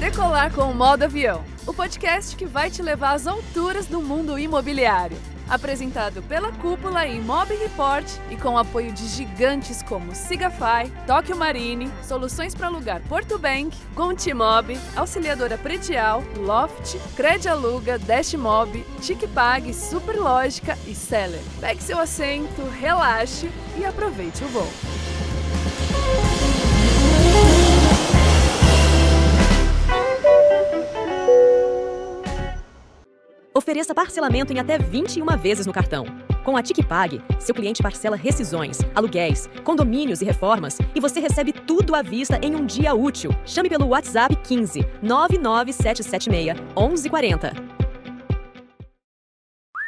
Decolar com o Modo Avião, o podcast que vai te levar às alturas do mundo imobiliário. Apresentado pela Cúpula e Imob Report e com apoio de gigantes como Sigafy, Tóquio Marine, Soluções para Alugar Porto Bank, Gontimob, Auxiliadora Predial, Loft, Credialuga, Dashmob, TicPag, Superlógica e Seller. Pegue seu assento, relaxe e aproveite o voo. Ofereça parcelamento em até 21 vezes no cartão. Com a TicPag, seu cliente parcela rescisões, aluguéis, condomínios e reformas e você recebe tudo à vista em um dia útil. Chame pelo WhatsApp 15 99776 1140.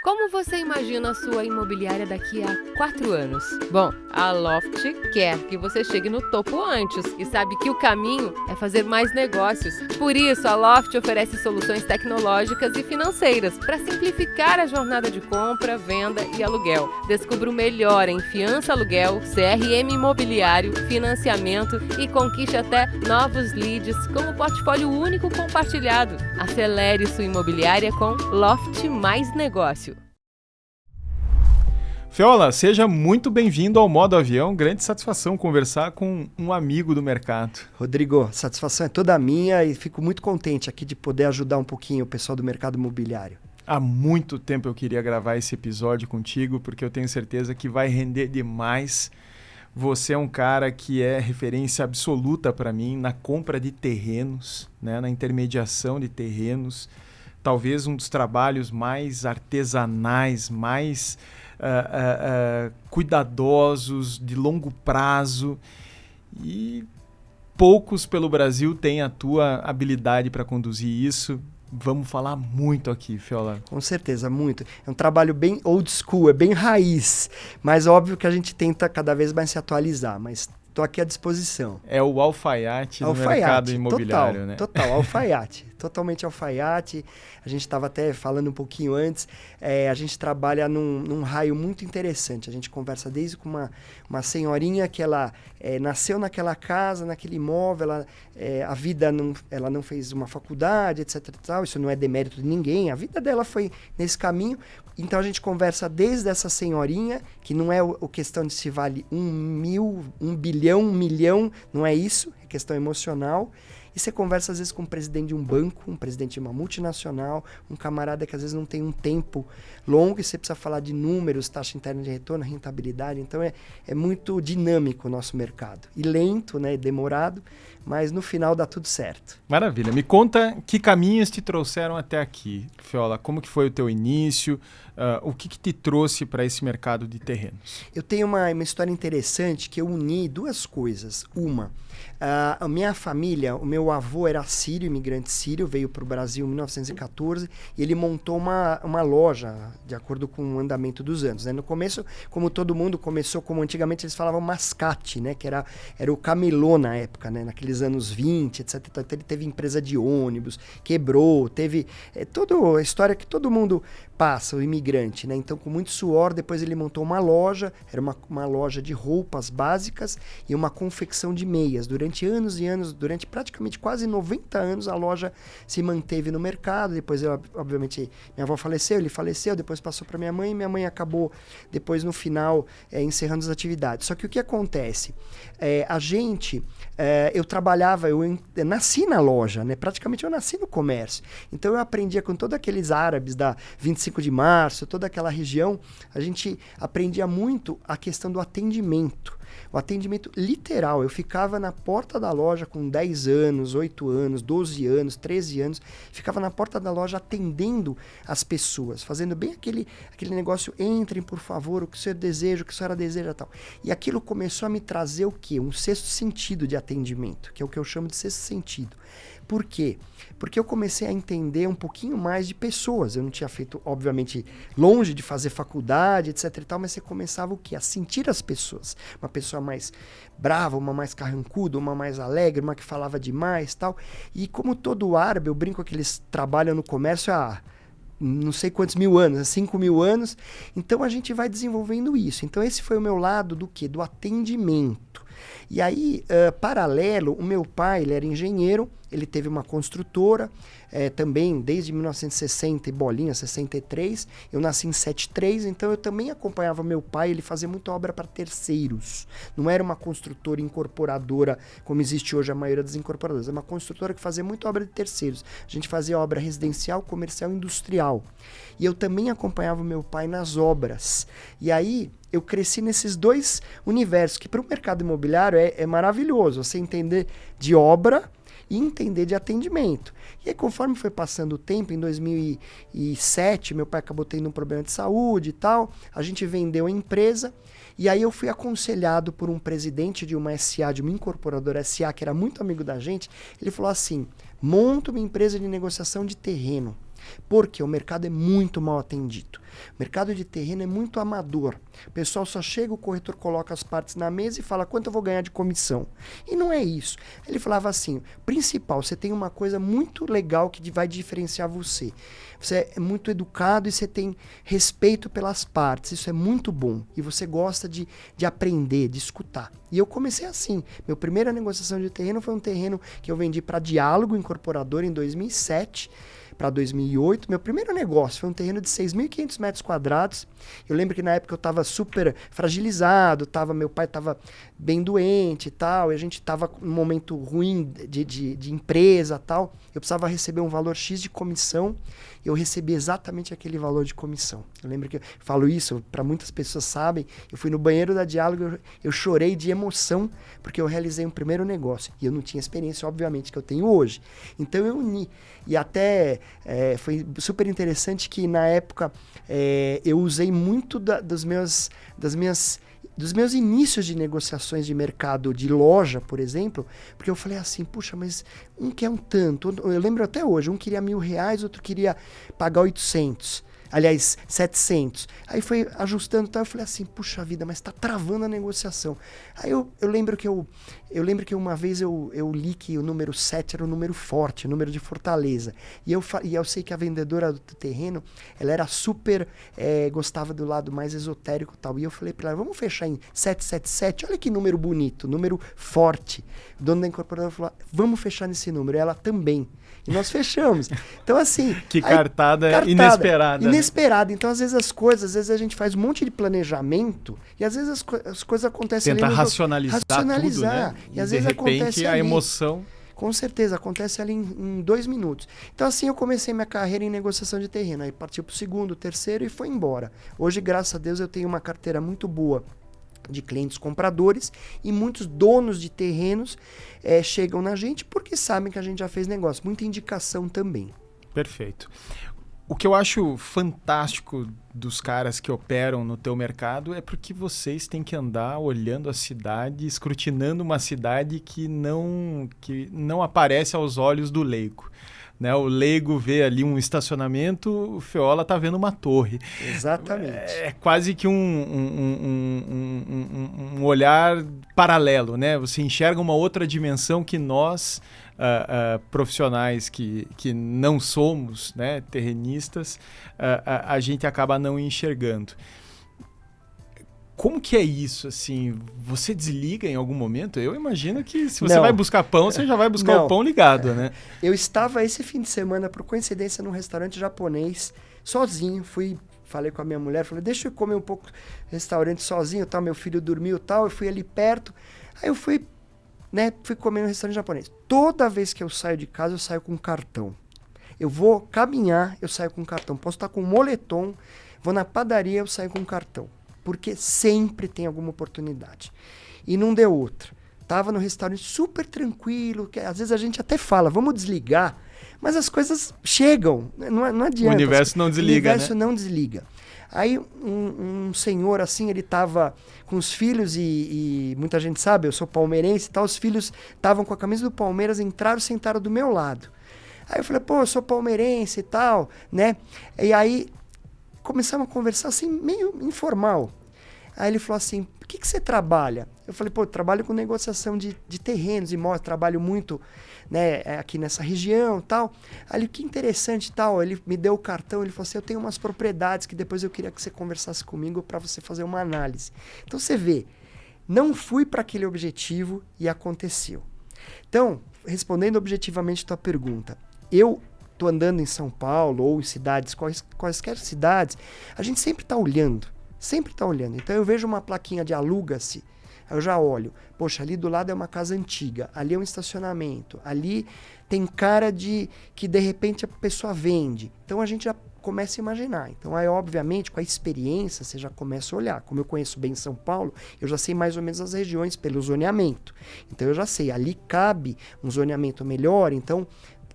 Como você imagina a sua imobiliária daqui a 4 anos? Bom, a Loft quer que você chegue no topo antes e sabe que o caminho é fazer mais negócios. Por isso, a Loft oferece soluções tecnológicas e financeiras para simplificar a jornada de compra, venda e aluguel. Descubra o melhor em fiança aluguel, CRM imobiliário, financiamento e conquiste até novos leads com o portfólio único compartilhado. Acelere sua imobiliária com Loft Mais Negócio. Feola, seja muito bem-vindo ao Modo Avião. Grande satisfação conversar com um amigo do mercado. Rodrigo, a satisfação é toda minha e fico muito contente aqui de poder ajudar um pouquinho o pessoal do mercado imobiliário. Há muito tempo eu queria gravar esse episódio contigo, porque eu tenho certeza que vai render demais. Você é um cara que é referência absoluta para mim na compra de terrenos, né, na intermediação de terrenos. Talvez um dos trabalhos mais artesanais, mais cuidadosos, de longo prazo, e poucos pelo Brasil têm a tua habilidade para conduzir isso. Vamos falar muito aqui, Feola. Com certeza, muito. É um trabalho bem old school, é bem raiz, mas óbvio que a gente tenta cada vez mais se atualizar, mas estou aqui à disposição. É o alfaiate do mercado imobiliário, né? Total, alfaiate. Totalmente alfaiate. A gente estava até falando um pouquinho antes. A gente trabalha num raio muito interessante. A gente conversa desde com uma senhorinha que ela nasceu naquela casa, naquele imóvel. A vida ela não fez uma faculdade, etc. Tal. Isso não é demérito de ninguém. A vida dela foi nesse caminho. Então a gente conversa desde essa senhorinha, que não é o questão de se vale 1.000, 1 bilhão, 1 milhão, não é isso, é questão emocional. E você conversa às vezes com um presidente de um banco, um presidente de uma multinacional, um camarada que às vezes não tem um tempo longo e você precisa falar de números, taxa interna de retorno, rentabilidade. Então é muito dinâmico o nosso mercado. E lento, né, demorado, mas no final dá tudo certo. Maravilha. Me conta que caminhos te trouxeram até aqui, Feola. Como que foi o teu início? O que te trouxe para esse mercado de terrenos? Eu tenho uma história interessante que eu uni duas coisas. Uma, a minha família, o meu avô era sírio, imigrante sírio, veio para o Brasil em 1914 e ele montou uma loja, de acordo com o andamento dos anos, né? No começo, como todo mundo, começou como antigamente eles falavam mascate, né? Que era o camelô na época, né? Naqueles anos 20, etc. Então ele teve empresa de ônibus, quebrou, teve toda a história que todo mundo passa, o imigrante, né? Então com muito suor, depois ele montou uma loja, era uma loja de roupas básicas e uma confecção de meias. Durante anos e anos, durante praticamente quase 90 anos, a loja se manteve no mercado. Depois, obviamente, minha avó faleceu, ele faleceu, depois passou para minha mãe acabou, depois no final, encerrando as atividades. Só que o que acontece? Eu trabalhava, eu nasci na loja, né? Praticamente eu nasci no comércio. Então eu aprendia com todos aqueles árabes da 25 de março, toda aquela região, a gente aprendia muito a questão do atendimento. O atendimento literal, eu ficava na porta da loja com 10 anos, 8 anos, 12 anos, 13 anos, ficava na porta da loja atendendo as pessoas, fazendo bem aquele negócio, entrem por favor, o que o senhor deseja, o que a senhora deseja e tal. E aquilo começou a me trazer o quê? Um sexto sentido de atendimento, que é o que eu chamo de sexto sentido. Por quê? Porque eu comecei a entender um pouquinho mais de pessoas. Eu não tinha feito, obviamente, longe de fazer faculdade, etc e tal, mas você começava o quê? A sentir as pessoas. Uma pessoa mais brava, uma mais carrancuda, uma mais alegre, uma que falava demais e tal. E como todo árabe, eu brinco que eles trabalham no comércio há não sei quantos mil anos, 5.000 anos. Então a gente vai desenvolvendo isso. Então esse foi o meu lado do quê? Do atendimento. E aí, paralelo, o meu pai, ele era engenheiro, ele teve uma construtora, também desde 1960 e bolinha, 63. Eu nasci em 73, então eu também acompanhava meu pai, ele fazia muita obra para terceiros. Não era uma construtora incorporadora, como existe hoje a maioria das incorporadoras. É uma construtora que fazia muita obra de terceiros. A gente fazia obra residencial, comercial e industrial. E eu também acompanhava meu pai nas obras. E aí eu cresci nesses dois universos, que para o mercado imobiliário é maravilhoso, você entender de obra e entender de atendimento. E aí, conforme foi passando o tempo, em 2007, meu pai acabou tendo um problema de saúde e tal, a gente vendeu a empresa, e aí eu fui aconselhado por um presidente de uma SA, de uma incorporadora SA, que era muito amigo da gente. Ele falou assim: monta uma empresa de negociação de terreno, porque o mercado é muito mal atendido. O mercado de terreno é muito amador. O pessoal só chega, o corretor coloca as partes na mesa e fala quanto eu vou ganhar de comissão. E não é isso. Ele falava assim, principal, você tem uma coisa muito legal que vai diferenciar você. Você é muito educado e você tem respeito pelas partes. Isso é muito bom. E você gosta de aprender, de escutar. E eu comecei assim. Minha primeira negociação de terreno foi um terreno que eu vendi para Diálogo Incorporadora em 2007. Para 2008, meu primeiro negócio foi um terreno de 6.500 metros quadrados. Eu lembro que na época eu estava super fragilizado, meu pai estava bem doente e tal, e a gente estava num momento ruim de empresa e tal. Eu precisava receber um valor X de comissão, eu recebi exatamente aquele valor de comissão. Eu lembro que eu falo isso, para muitas pessoas sabem, eu fui no banheiro da Diálogo, eu chorei de emoção, porque eu realizei um primeiro negócio. E eu não tinha experiência, obviamente, que eu tenho hoje. Então eu uni. E até foi super interessante que na época eu usei muito dos meus inícios de negociações de mercado de loja, por exemplo, porque eu falei assim, puxa, mas um quer um tanto. Eu lembro até hoje, um queria R$1.000, outro queria pagar 800. Aliás, 700. Aí foi ajustando e tal, eu falei assim, puxa vida, mas tá travando a negociação. Aí eu lembro que uma vez eu li que o número 7 era o número forte, o número de fortaleza. E eu sei que a vendedora do terreno, ela era super, gostava do lado mais esotérico e tal. E eu falei pra ela, vamos fechar em 777, olha que número bonito, número forte. O dono da incorporadora falou, vamos fechar nesse número. E ela também. E nós fechamos. Então, assim... Que cartada inesperada. Inesperada. Então, às vezes a gente faz um monte de planejamento e às vezes as coisas acontecem ali... Tenta racionalizar tudo, né? E às vezes acontece a emoção... Com certeza, acontece ali em 2 minutos. Então, assim, eu comecei minha carreira em negociação de terreno. Aí partiu pro segundo, terceiro e foi embora. Hoje, graças a Deus, eu tenho uma carteira muito boa de clientes compradores e muitos donos de terrenos chegam na gente porque sabem que a gente já fez negócio. Muita indicação também. Perfeito. O que eu acho fantástico dos caras que operam no teu mercado é porque vocês têm que andar olhando a cidade, escrutinando uma cidade que não aparece aos olhos do leigo. Né? O leigo vê ali um estacionamento, o Feola está vendo uma torre. Exatamente. É quase que um olhar paralelo, né? Você enxerga uma outra dimensão que nós, profissionais que não somos, né, terrenistas, a gente acaba não enxergando. Como que é isso, assim? Você desliga em algum momento? Eu imagino que se você vai buscar pão, você já vai buscar o pão ligado, né? Eu estava esse fim de semana, por coincidência, num restaurante japonês, sozinho. Falei com a minha mulher, falei, deixa eu comer um pouco no restaurante sozinho, tal. Meu filho dormiu, tal. Eu fui ali perto. Aí eu fui comer no restaurante japonês. Toda vez que eu saio de casa, eu saio com um cartão. Eu vou caminhar, eu saio com um cartão. Posso estar com um moletom, vou na padaria, eu saio com um cartão. Porque sempre tem alguma oportunidade. E não deu outra. Tava no restaurante super tranquilo, que às vezes a gente até fala, vamos desligar, mas as coisas chegam, não adianta. O universo não desliga, O universo não desliga. Aí um senhor assim, ele tava com os filhos e muita gente sabe, eu sou palmeirense e tal, os filhos estavam com a camisa do Palmeiras, entraram e sentaram do meu lado. Aí eu falei, pô, eu sou palmeirense e tal, né? E aí começamos a conversar assim, meio informal. Aí ele falou assim, o que você trabalha? Eu falei, pô, eu trabalho com negociação de terrenos, imóveis, trabalho muito, né, aqui nessa região e tal. Aí ele, que interessante e tal, ele me deu o cartão, ele falou assim, eu tenho umas propriedades que depois eu queria que você conversasse comigo para você fazer uma análise. Então você vê, não fui para aquele objetivo e aconteceu. Então, respondendo objetivamente a tua pergunta, eu tô andando em São Paulo ou em cidades, quaisquer cidades, a gente sempre está olhando. Então eu vejo uma plaquinha de aluga-se, eu já olho, poxa, ali do lado é uma casa antiga, ali é um estacionamento, ali tem cara de que de repente a pessoa vende. Então a gente já começa a imaginar. Então aí, obviamente, com a experiência, você já começa a olhar. Como eu conheço bem São Paulo, eu já sei mais ou menos as regiões pelo zoneamento. Então eu já sei, ali cabe um zoneamento melhor, então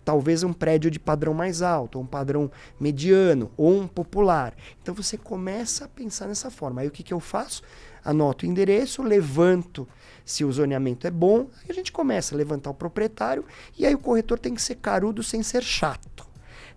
talvez um prédio de padrão mais alto, ou um padrão mediano, ou um popular. Então você começa a pensar nessa forma. Aí o que eu faço? Anoto o endereço, levanto se o zoneamento é bom, aí a gente começa a levantar o proprietário, e aí o corretor tem que ser carudo sem ser chato.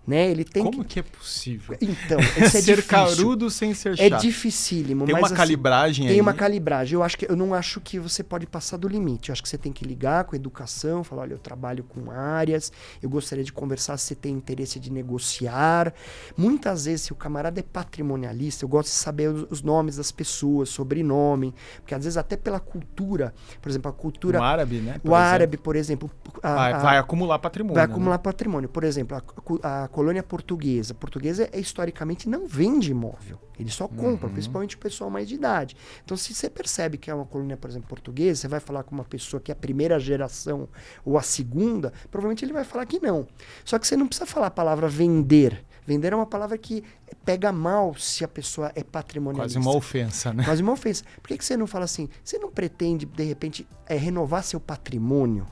Né? Ele tem Como que é possível? Então, isso é ser difícil. carudo sem ser chato. É dificílimo. Tem mas, uma calibragem aí? Tem uma calibragem. Eu não acho que você pode passar do limite. Eu acho que você tem que ligar com a educação, falar, olha, eu trabalho com áreas, eu gostaria de conversar se você tem interesse de negociar. Muitas vezes, se o camarada é patrimonialista, eu gosto de saber os nomes das pessoas, sobrenome, porque às vezes até pela cultura, por exemplo, a cultura... O árabe, né? Árabe, por exemplo... Vai acumular patrimônio. Vai acumular patrimônio. Por exemplo, a colônia portuguesa. A portuguesa, historicamente, não vende imóvel. Ele só compra, principalmente o pessoal mais de idade. Então, se você percebe que é uma colônia, por exemplo, portuguesa, você vai falar com uma pessoa que é a primeira geração ou a segunda, provavelmente ele vai falar que não. Só que você não precisa falar a palavra vender. Vender é uma palavra que pega mal se a pessoa é patrimonialista. Quase uma ofensa, né? Quase uma ofensa. Por que você não fala assim? Você não pretende, de repente, renovar seu patrimônio?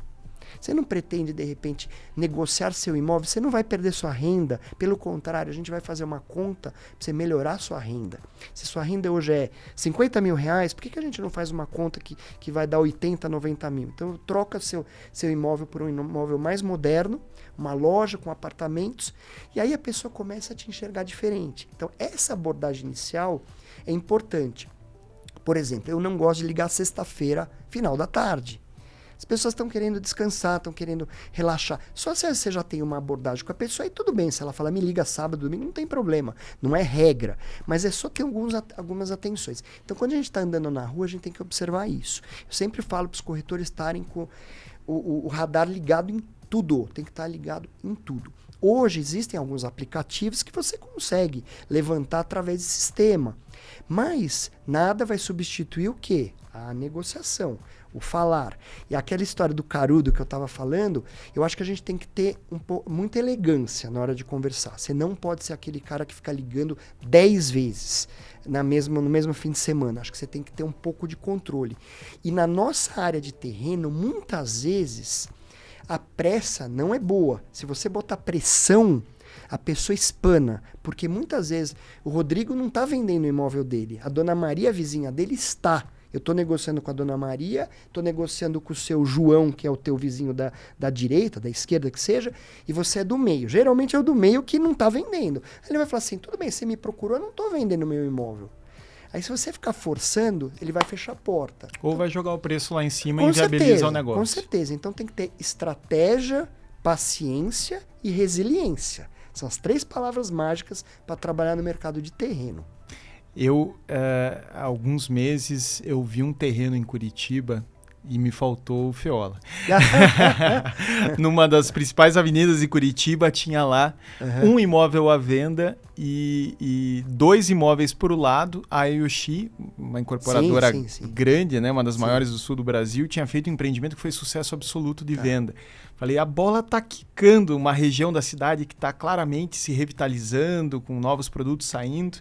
Você não pretende, de repente, negociar seu imóvel? Você não vai perder sua renda. Pelo contrário, a gente vai fazer uma conta para você melhorar sua renda. Se sua renda hoje é 50 mil reais, por que a gente não faz uma conta que vai dar 80, 90 mil? Então, troca seu imóvel por um imóvel mais moderno, uma loja com apartamentos, e aí a pessoa começa a te enxergar diferente. Então, essa abordagem inicial é importante. Por exemplo, eu não gosto de ligar sexta-feira, final da tarde. As pessoas estão querendo descansar, estão querendo relaxar. Só se você já tem uma abordagem com a pessoa, aí tudo bem. Se ela fala, me liga sábado, domingo, não tem problema. Não é regra. Mas é só ter algumas atenções. Então, quando a gente está andando na rua, a gente tem que observar isso. Eu sempre falo para os corretores estarem com o radar ligado em tudo. Tem que estar ligado em tudo. Hoje existem alguns aplicativos que você consegue levantar através de sistema. Mas nada vai substituir o quê? A negociação. O falar. E aquela história do carudo que eu estava falando, eu acho que a gente tem que ter muita elegância na hora de conversar. Você não pode ser aquele cara que fica ligando 10 vezes no mesmo fim de semana. Acho que você tem que ter um pouco de controle. E na nossa área de terreno, muitas vezes, a pressa não é boa. Se você botar pressão, a pessoa espana. Porque muitas vezes o Rodrigo não está vendendo o imóvel dele. A dona Maria, a vizinha dele, está. Eu estou negociando com a dona Maria, estou negociando com o seu João, que é o teu vizinho da direita, da esquerda, que seja, e você é do meio. Geralmente é o do meio que não está vendendo. Aí ele vai falar assim, tudo bem, você me procurou, eu não estou vendendo meu imóvel. Aí se você ficar forçando, ele vai fechar a porta. Ou vai jogar o preço lá em cima e inviabilizar o negócio. Com certeza. Então tem que ter estratégia, paciência e resiliência. São as 3 palavras mágicas para trabalhar no mercado de terreno. Há alguns meses, eu vi um terreno em Curitiba e me faltou o Feola. Numa das principais avenidas de Curitiba, tinha lá um imóvel à venda e 2 imóveis por um lado. A Ayushi, uma incorporadora grande, né, uma das maiores do sul do Brasil, tinha feito um empreendimento que foi sucesso absoluto de venda. Falei, a bola está quicando, uma região da cidade que está claramente se revitalizando, com novos produtos saindo.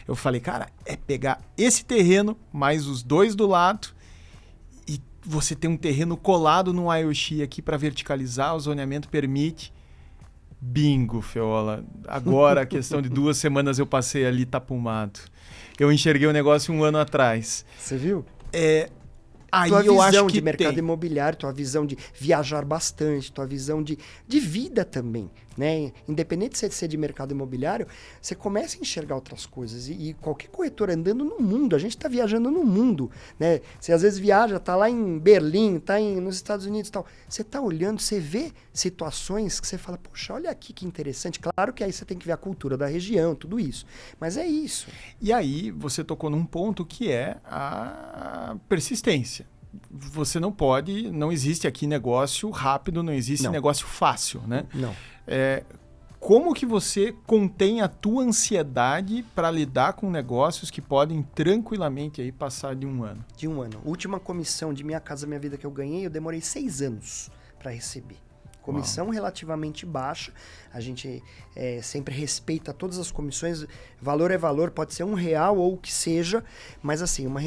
Eu falei, cara, é pegar esse terreno, mais os 2 do lado, e você tem um terreno colado no Ayushi aqui para verticalizar, o zoneamento permite. Bingo, Feola. Agora, a questão de 2 semanas eu passei ali tapumado. Eu enxerguei o negócio 1 ano atrás. Você viu? Aí tua eu visão acho que de mercado imobiliário, tua visão de viajar bastante, tua visão de vida também, né? Independente de ser de mercado imobiliário, você começa a enxergar outras coisas. E qualquer corretor andando no mundo, a gente está viajando no mundo, né? Você às vezes viaja, tá lá em Berlim, tá nos Estados Unidos e tal. Você tá olhando, você vê situações que você fala, poxa, olha aqui que interessante. Claro que aí você tem que ver a cultura da região, tudo isso. Mas é isso. E aí você tocou num ponto que é a persistência. você não existe aqui negócio rápido, não existe negócio fácil, né? Não. Como que você contém a tua ansiedade para lidar com negócios que podem tranquilamente aí passar de 1 ano? De 1 ano. Última comissão de Minha Casa Minha Vida que eu ganhei, eu demorei 6 anos para receber. Comissão relativamente baixa, a gente sempre respeita todas as comissões, valor é valor, pode ser R$1 ou o que seja, mas assim, uma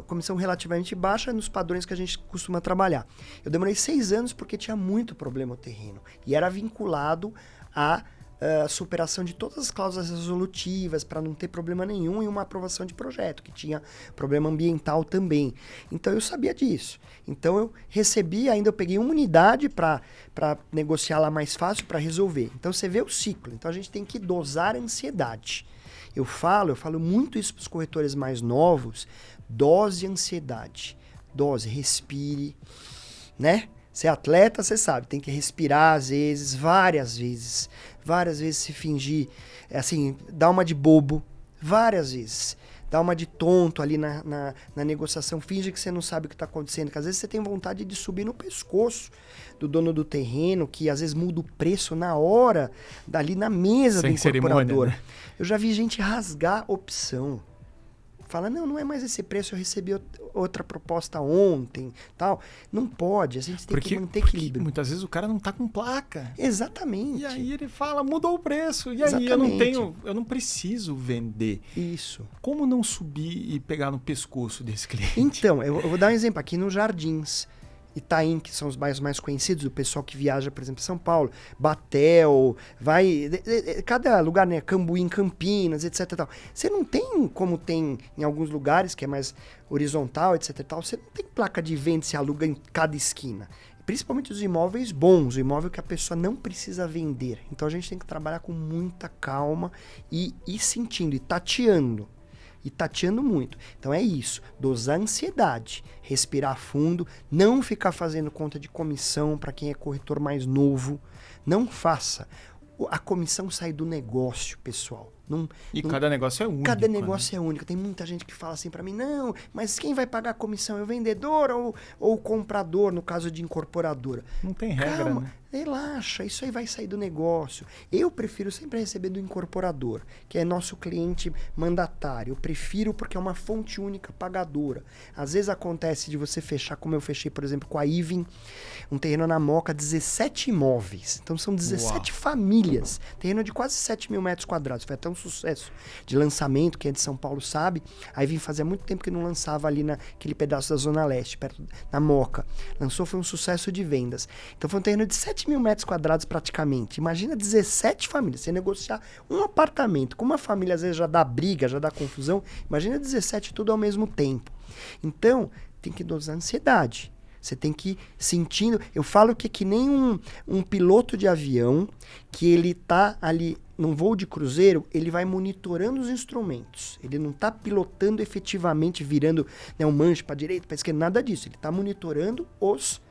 comissão relativamente baixa nos padrões que a gente costuma trabalhar. Eu demorei 6 anos porque tinha muito problema no terreno e era vinculado a superação de todas as cláusulas resolutivas para não ter problema nenhum em uma aprovação de projeto, que tinha problema ambiental também. Então eu sabia disso. Então eu recebi, ainda eu peguei uma unidade para negociar lá mais fácil para resolver. Então você vê o ciclo. Então a gente tem que dosar a ansiedade. Eu falo muito isso para os corretores mais novos, dose ansiedade. Dose, respire, né? Você é atleta, você sabe, tem que respirar às vezes, várias vezes se fingir, assim, dar uma de bobo, várias vezes. Dá uma de tonto ali na negociação, finge que você não sabe o que está acontecendo, que às vezes você tem vontade de subir no pescoço do dono do terreno, que às vezes muda o preço na hora, dali na mesa do incorporador. Né? Eu já vi gente rasgar opção. Fala, não é mais esse preço, eu recebi outra proposta ontem, tal. Não pode, a gente tem que manter equilíbrio. Muitas vezes o cara não tá com placa. Exatamente. E aí ele fala, mudou o preço. E Exatamente. aí eu não preciso vender. Isso. Como não subir e pegar no pescoço desse cliente? Então, eu vou dar um exemplo. Aqui nos Jardins, Itaim, que são os bairros mais conhecidos, o pessoal que viaja, por exemplo, em São Paulo, Batel, cada lugar, né, Cambuí, Campinas, etc. Tal. Você não tem, como tem em alguns lugares, que é mais horizontal, etc. Tal, você não tem placa de venda, se aluga em cada esquina. Principalmente os imóveis bons, o imóvel que a pessoa não precisa vender. Então a gente tem que trabalhar com muita calma e ir sentindo, e tateando muito. Então é isso, dosar a ansiedade, respirar fundo, não ficar fazendo conta de comissão para quem é corretor mais novo, não faça. A comissão sai do negócio, pessoal. Cada negócio é único. Cada negócio é único. Tem muita gente que fala assim para mim, não, mas quem vai pagar a comissão? É o vendedor ou o comprador, no caso de incorporadora? Não tem regra, Calma, né? Relaxa, isso aí vai sair do negócio. Eu prefiro sempre receber do incorporador, que é nosso cliente mandatário. Eu prefiro porque é uma fonte única pagadora. Às vezes acontece de você fechar, como eu fechei, por exemplo, com a Ivin, um terreno na Moca, 17 imóveis. Então são 17 famílias. Terreno de quase 7 mil metros quadrados. Foi até um sucesso de lançamento, quem é de São Paulo sabe. A Ivin fazia muito tempo que não lançava ali naquele pedaço da Zona Leste, perto da Moca. Lançou, foi um sucesso de vendas. Então foi um terreno de 7 mil metros quadrados praticamente. Imagina 17 famílias. Você negociar um apartamento com uma família, às vezes já dá briga, já dá confusão. Imagina 17 tudo ao mesmo tempo. Então, tem que dosar a ansiedade. Você tem que ir sentindo. Eu falo que é que nem um piloto de avião que ele tá ali num voo de cruzeiro, ele vai monitorando os instrumentos. Ele não está pilotando efetivamente, virando, né, um manche para direita, para esquerda, nada disso. Ele está monitorando os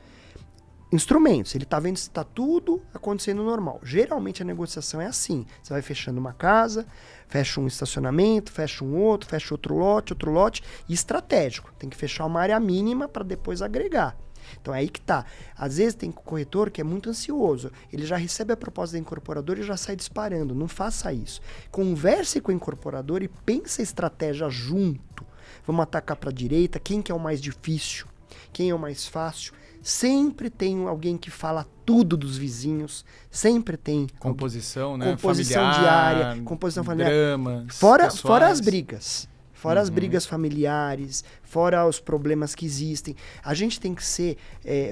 instrumentos. Ele está vendo se está tudo acontecendo normal. Geralmente a negociação é assim. Você vai fechando uma casa, fecha um estacionamento, fecha um outro, fecha outro lote, e estratégico. Tem que fechar uma área mínima para depois agregar. Então é aí que tá. Às vezes tem corretor que é muito ansioso. Ele já recebe a proposta da incorporadora e já sai disparando. Não faça isso. Converse com o incorporador e pense a estratégia junto. Vamos atacar para a direita. Quem que é o mais difícil? Quem é o mais fácil? Sempre tem alguém que fala tudo dos vizinhos. Sempre tem. Composição, né? Composição familiar, diária, composição familiar. Dramas, fora as brigas. Fora as brigas familiares, fora os problemas que existem. A gente tem que ser...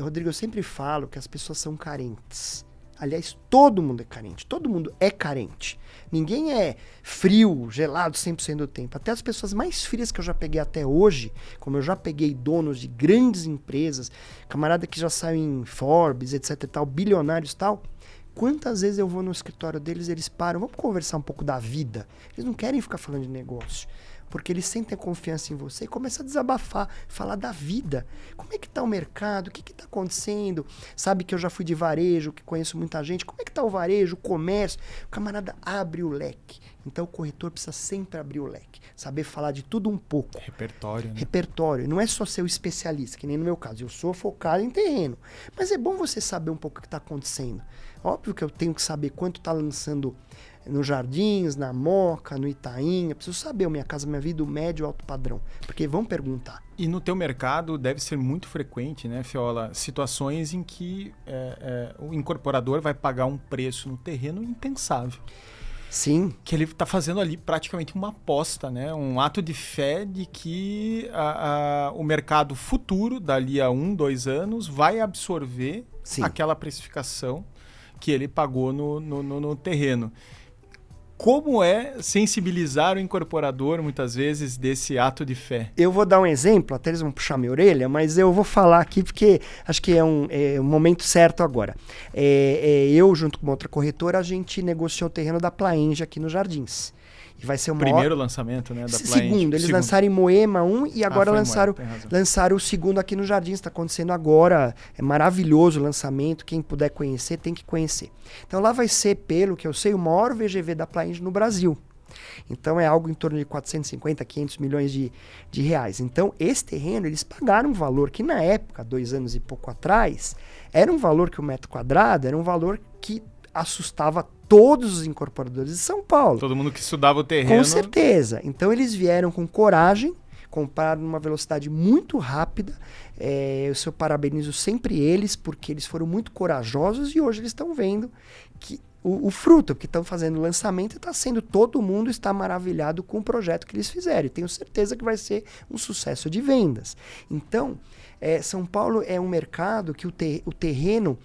Rodrigo, eu sempre falo que as pessoas são carentes. Aliás, todo mundo é carente. Todo mundo é carente. Ninguém é frio, gelado 100% do tempo. Até as pessoas mais frias que eu já peguei até hoje, como eu já peguei donos de grandes empresas, camarada que já saiu em Forbes, etc e tal, bilionários e tal, quantas vezes eu vou no escritório deles, eles param, vamos conversar um pouco da vida. Eles não querem ficar falando de negócio. Porque eles sentem confiança em você e começam a desabafar, falar da vida. Como é que está o mercado? O que está acontecendo? Sabe que eu já fui de varejo, que conheço muita gente. Como é que está o varejo, o comércio? O camarada abre o leque. Então o corretor precisa sempre abrir o leque, saber falar de tudo um pouco. Repertório, né? Repertório. Não é só ser o especialista, que nem no meu caso. Eu sou focado em terreno. Mas é bom você saber um pouco o que está acontecendo. Óbvio que eu tenho que saber quanto está lançando nos Jardins, na Moca, no Itaim. Eu preciso saber o Minha Casa Minha Vida, o médio alto padrão. Porque vão perguntar. E no teu mercado deve ser muito frequente, né, Fiola, situações em que o incorporador vai pagar um preço no terreno impensável. Sim. Que ele está fazendo ali praticamente uma aposta, né? Um ato de fé de que o mercado futuro, dali a 1, 2 anos, vai absorver aquela precificação que ele pagou no terreno. Como é sensibilizar o incorporador, muitas vezes, desse ato de fé? Eu vou dar um exemplo, até eles vão puxar minha orelha, mas eu vou falar aqui porque acho que é um momento certo agora. Eu, junto com uma outra corretora, a gente negociou o terreno da Plaenge aqui nos Jardins. E vai ser o primeiro lançamento, né, da Plaenge. Segundo, eles lançaram em Moema 1 e agora lançaram o segundo aqui no Jardins. Está acontecendo agora, é maravilhoso o lançamento. Quem puder conhecer, tem que conhecer. Então lá vai ser, pelo que eu sei, o maior VGV da Plaenge no Brasil. Então é algo em torno de 450, 500 milhões de reais. Então esse terreno, eles pagaram um valor que na época, 2 anos e pouco atrás, era um valor que o metro quadrado era um valor que assustava todos os incorporadores de São Paulo. Todo mundo que estudava o terreno. Com certeza. Então eles vieram com coragem, compraram numa velocidade muito rápida. Eu parabenizo sempre eles, porque eles foram muito corajosos e hoje eles estão vendo que o fruto que estão fazendo o lançamento está sendo, todo mundo está maravilhado com o projeto que eles fizeram. E tenho certeza que vai ser um sucesso de vendas. Então, São Paulo é um mercado que o terreno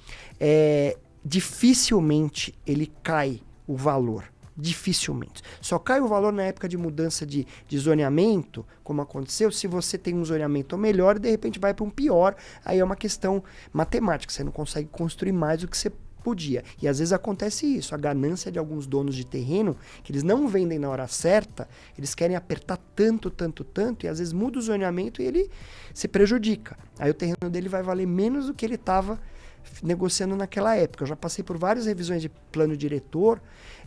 dificilmente ele cai o valor. Dificilmente. Só cai o valor na época de mudança de zoneamento, como aconteceu, se você tem um zoneamento melhor e de repente vai para um pior, aí é uma questão matemática, você não consegue construir mais do que você podia. E às vezes acontece isso, a ganância de alguns donos de terreno, que eles não vendem na hora certa, eles querem apertar tanto, e às vezes muda o zoneamento e ele se prejudica. Aí o terreno dele vai valer menos do que ele estava negociando naquela época. Eu já passei por várias revisões de plano diretor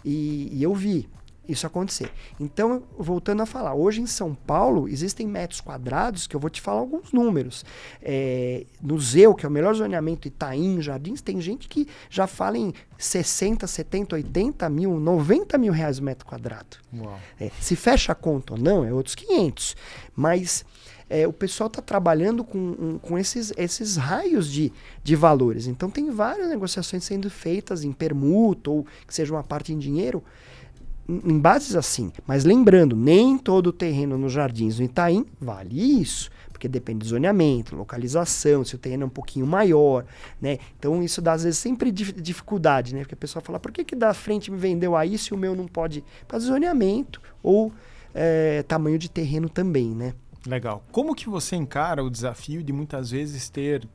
e eu vi isso acontecer. Então, voltando a falar, hoje em São Paulo existem metros quadrados que eu vou te falar alguns números. No Zeu, que é o melhor zoneamento, Itaim, Jardins, tem gente que já fala em 60, 70, 80 mil, 90 mil reais o metro quadrado. Uau. Se fecha a conta ou não, é outros 500. Mas o pessoal está trabalhando com esses raios de valores. Então, tem várias negociações sendo feitas em permuta ou que seja uma parte em dinheiro, em bases assim. Mas lembrando, nem todo o terreno nos Jardins no Itaim vale isso, porque depende do zoneamento, localização, se o terreno é um pouquinho maior, né? Então isso dá às vezes sempre dificuldade, né? Porque a pessoa fala, por que da frente me vendeu aí se o meu não pode? Por causa do zoneamento ou tamanho de terreno também, né? Legal. Como que você encara o desafio de muitas vezes ter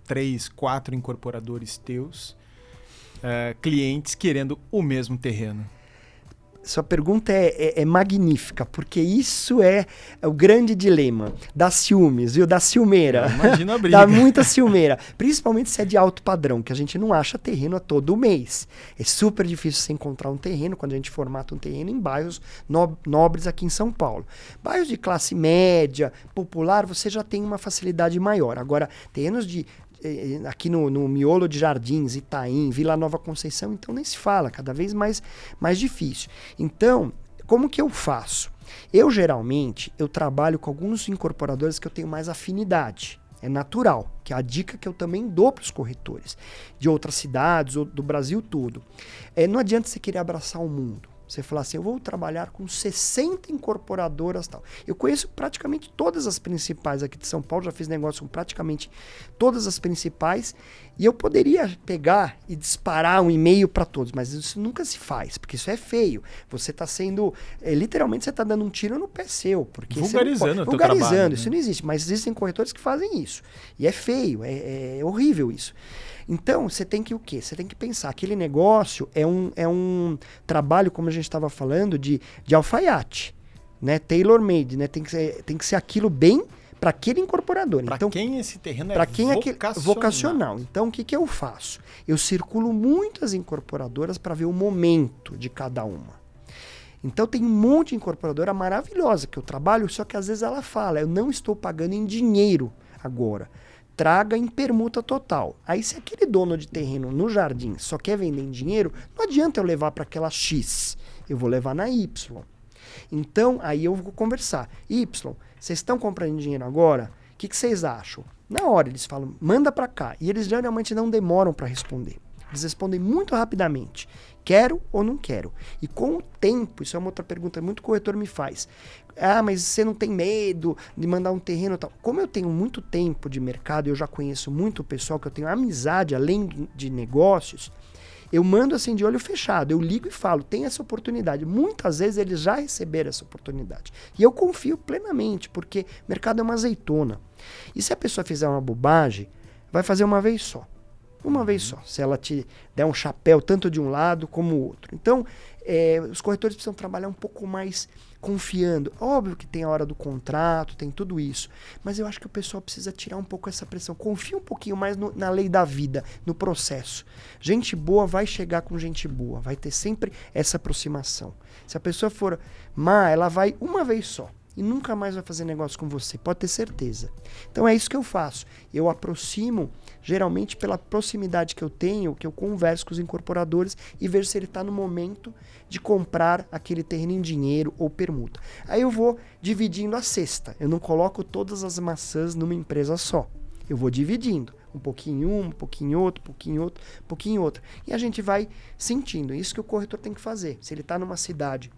3, 4 incorporadores teus, clientes querendo o mesmo terreno? Sua pergunta é magnífica, porque isso é o grande dilema das ciúmes, viu? Da ciumeira. Imagina a briga. Dá muita ciumeira. Principalmente se é de alto padrão, que a gente não acha terreno a todo mês. É super difícil você encontrar um terreno, quando a gente formata um terreno em bairros nobres aqui em São Paulo. Bairros de classe média, popular, você já tem uma facilidade maior. Agora, terrenos aqui no miolo de Jardins, Itaim, Vila Nova Conceição, então nem se fala, cada vez mais difícil. Então, como que eu faço? Eu trabalho com alguns incorporadores que eu tenho mais afinidade. É natural, que é a dica que eu também dou para os corretores de outras cidades, ou do Brasil todo. Não adianta você querer abraçar o mundo. Você falar assim, eu vou trabalhar com 60 incorporadoras e tal. Eu conheço praticamente todas as principais aqui de São Paulo, já fiz negócio com praticamente todas as principais, e eu poderia pegar e disparar um e-mail para todos, mas isso nunca se faz, porque isso é feio. Você está sendo, literalmente você está dando um tiro no pé seu. Porque vulgarizando o teu trabalho. Vulgarizando, isso não existe, mas existem corretores que fazem isso. E é feio, é horrível isso. Então, você tem que o quê? Você tem que pensar, aquele negócio é um trabalho, como a gente estava falando, de alfaiate, né? Tailor-made, né? Tem que ser aquilo bem para aquele incorporador. Para então, quem esse terreno é vocacional. Então, o que eu faço? Eu circulo muitas incorporadoras para ver o momento de cada uma. Então tem um monte de incorporadora maravilhosa que eu trabalho, só que às vezes ela fala, eu não estou pagando em dinheiro agora. Traga em permuta total. Aí se aquele dono de terreno no jardim só quer vender em dinheiro, não adianta eu levar para aquela X, eu vou levar na Y. Então, aí eu vou conversar. Y, vocês estão comprando em dinheiro agora? O que vocês acham? Na hora eles falam, manda para cá. E eles geralmente não demoram para responder. Eles respondem muito rapidamente. Quero ou não quero? E com o tempo, isso é uma outra pergunta que muito corretor me faz. Ah, mas você não tem medo de mandar um terreno e tal? Como eu tenho muito tempo de mercado, eu já conheço muito o pessoal, que eu tenho amizade além de negócios, eu mando assim de olho fechado, eu ligo e falo, tem essa oportunidade. Muitas vezes eles já receberam essa oportunidade. E eu confio plenamente, porque o mercado é uma azeitona. E se a pessoa fizer uma bobagem, vai fazer uma vez só. Uma vez só, se ela te der um chapéu tanto de um lado como o outro. Então, os corretores precisam trabalhar um pouco mais confiando. Óbvio que tem a hora do contrato, tem tudo isso. Mas eu acho que o pessoal precisa tirar um pouco essa pressão. Confia um pouquinho mais na lei da vida, no processo. Gente boa vai chegar com gente boa. Vai ter sempre essa aproximação. Se a pessoa for má, ela vai uma vez só. E nunca mais vai fazer negócio com você, pode ter certeza. Então é isso que eu faço. Eu aproximo, geralmente pela proximidade que eu tenho, que eu converso com os incorporadores e vejo se ele está no momento de comprar aquele terreno em dinheiro ou permuta. Aí eu vou dividindo a cesta. Eu não coloco todas as maçãs numa empresa só. Eu vou dividindo. Um pouquinho um pouquinho outro, um pouquinho outro, um pouquinho outro. E a gente vai sentindo. Isso que o corretor tem que fazer. Se ele está numa cidade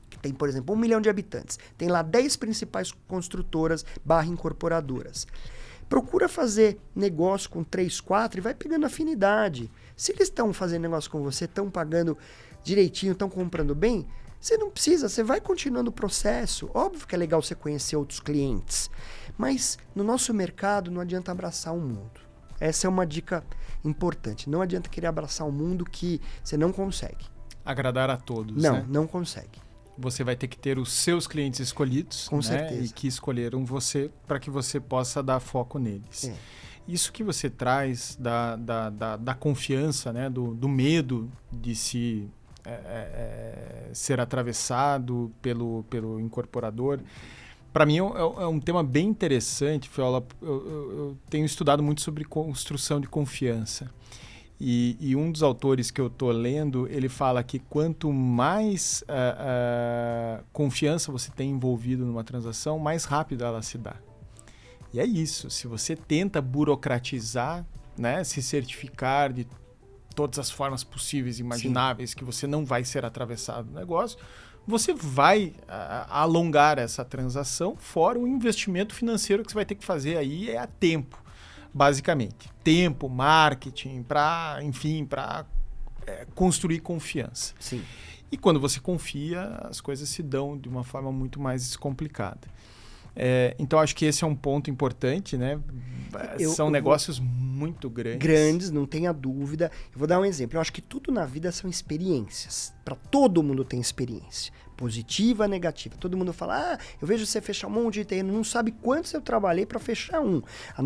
que tem, por exemplo, 1 milhão de habitantes, tem lá 10 principais construtoras / incorporadoras. Procura fazer negócio com 3, 4 e vai pegando afinidade. Se eles estão fazendo negócio com você, estão pagando direitinho, estão comprando bem, você não precisa, você vai continuando o processo. Óbvio que é legal você conhecer outros clientes, mas no nosso mercado não adianta abraçar o mundo. Essa é uma dica importante. Não adianta querer abraçar um mundo que você não consegue. Agradar a todos, Não, né? não consegue. Você vai ter que ter os seus clientes escolhidos, Com certeza. E que escolheram você para que você possa dar foco neles. Isso que você traz da confiança, né? do medo de se ser atravessado pelo incorporador, para mim é um tema bem interessante, Fiola. Eu tenho estudado muito sobre construção de confiança. E um dos autores que eu estou lendo, ele fala que quanto mais confiança você tem envolvido numa transação, mais rápido ela se dá. E é isso. Se você tenta burocratizar, né, se certificar de todas as formas possíveis e imagináveis, que você não vai ser atravessado no negócio, você vai alongar essa transação, fora o investimento financeiro que você vai ter que fazer aí a tempo. Basicamente, tempo, marketing, para construir confiança. Sim. E quando você confia, as coisas se dão de uma forma muito mais descomplicada. Então, acho que esse é um ponto importante, né? São negócios muito grandes. Grandes, não tenha dúvida. Eu vou dar um exemplo. Eu acho que tudo na vida são experiências. Para todo mundo tem experiência. Positiva, negativa. Todo mundo fala, eu vejo você fechar um monte de terreno, não sabe quantos eu trabalhei para fechar um. A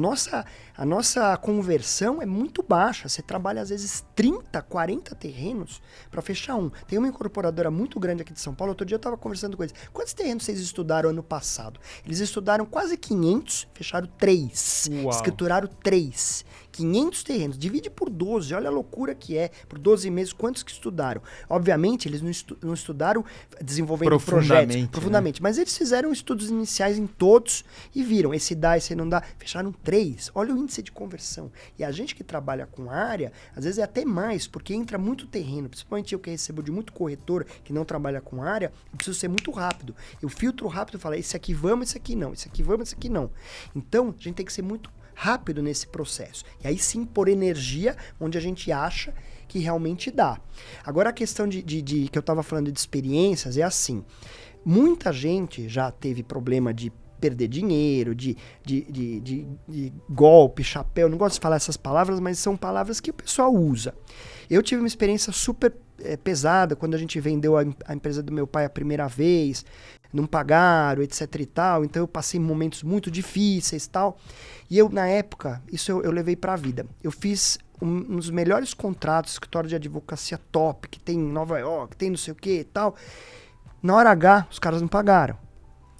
nossa conversão é muito baixa. Você trabalha às vezes 30, 40 terrenos para fechar um. Tem uma incorporadora muito grande aqui de São Paulo, outro dia eu estava conversando com eles. Quantos terrenos vocês estudaram ano passado? Eles estudaram quase 500, fecharam 3. Uau. Escrituraram 3. 500 terrenos, divide por 12, olha a loucura que é, por 12 meses, quantos que estudaram? Obviamente, eles não estudaram desenvolvendo projetos profundamente, mas eles fizeram estudos iniciais em todos e viram, esse dá, esse não dá, fecharam 3, olha o índice de conversão. E a gente que trabalha com área, às vezes é até mais, porque entra muito terreno, principalmente eu que recebo de muito corretor que não trabalha com área, eu preciso ser muito rápido, eu filtro rápido e falo, esse aqui vamos, esse aqui não, esse aqui vamos, esse aqui não. Então, a gente tem que ser muito rápido nesse processo. E aí sim, por energia, onde a gente acha que realmente dá. Agora, a questão de que eu estava falando de experiências é assim. Muita gente já teve problema de perder dinheiro, de golpe, chapéu. Não gosto de falar essas palavras, mas são palavras que o pessoal usa. Eu tive uma experiência super pesada quando a gente vendeu a empresa do meu pai a primeira vez. Não pagaram, etc e tal. Então eu passei momentos muito difíceis e tal. E eu, na época, isso eu levei pra vida. Eu fiz um dos melhores contratos, escritório de advocacia top, que tem em Nova York, tem não sei o que e tal. Na hora H, os caras não pagaram.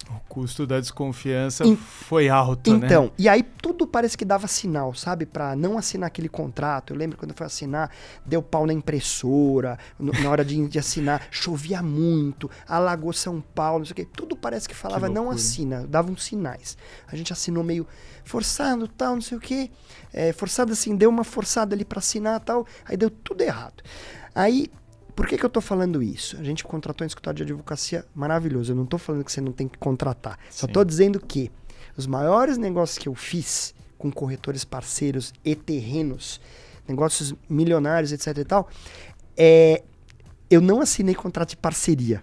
O custo da desconfiança foi alto, né? Então, e aí tudo parece que dava sinal, sabe? Pra não assinar aquele contrato. Eu lembro quando eu fui assinar, deu pau na impressora, na hora de assinar, chovia muito, alagou São Paulo, não sei o quê. Tudo parece que falava não assina, davam sinais. A gente assinou meio forçado, tal, não sei o quê. Forçado assim, deu uma forçada ali pra assinar, tal, aí deu tudo errado. Aí, por que eu tô falando isso? A gente contratou um escritório de advocacia maravilhoso. Eu não tô falando que você não tem que contratar. Só tô dizendo que os maiores negócios que eu fiz com corretores parceiros e terrenos, negócios milionários, etc e tal, eu não assinei contrato de parceria.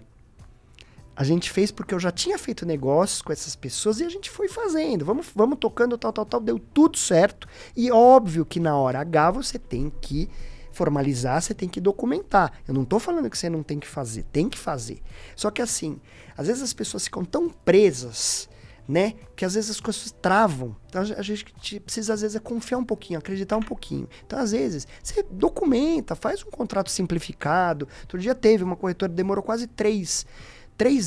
A gente fez porque eu já tinha feito negócios com essas pessoas e a gente foi fazendo. Vamos tocando, tal, deu tudo certo. E óbvio que na hora H você tem que formalizar, você tem que documentar. Eu não tô falando que você não tem que fazer, tem que fazer. Só que assim, às vezes as pessoas ficam tão presas, né, que às vezes as coisas travam. Então a gente precisa às vezes confiar um pouquinho, acreditar um pouquinho. Então às vezes você documenta, faz um contrato simplificado. Outro dia teve uma corretora, demorou quase 3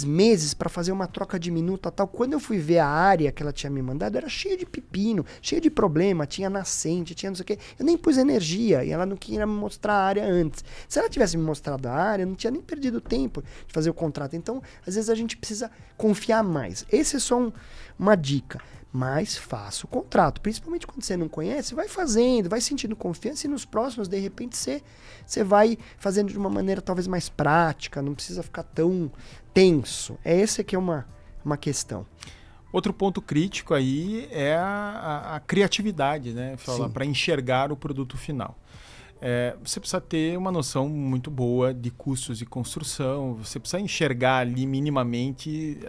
meses para fazer uma troca de minuta tal. Quando eu fui ver a área que ela tinha me mandado, era cheia de pepino, cheia de problema, tinha nascente, tinha não sei o quê. Eu nem pus energia e ela não queria me mostrar a área antes. Se ela tivesse me mostrado a área, eu não tinha nem perdido tempo de fazer o contrato. Então, às vezes a gente precisa confiar mais. Esse é só uma dica. Mas faça o contrato. Principalmente quando você não conhece, vai fazendo, vai sentindo confiança e nos próximos, de repente, você vai fazendo de uma maneira talvez mais prática, não precisa ficar tão tenso. Esse aqui é uma questão. Outro ponto crítico aí é a criatividade, né? Para enxergar o produto final. Você precisa ter uma noção muito boa de custos de construção, você precisa enxergar ali minimamente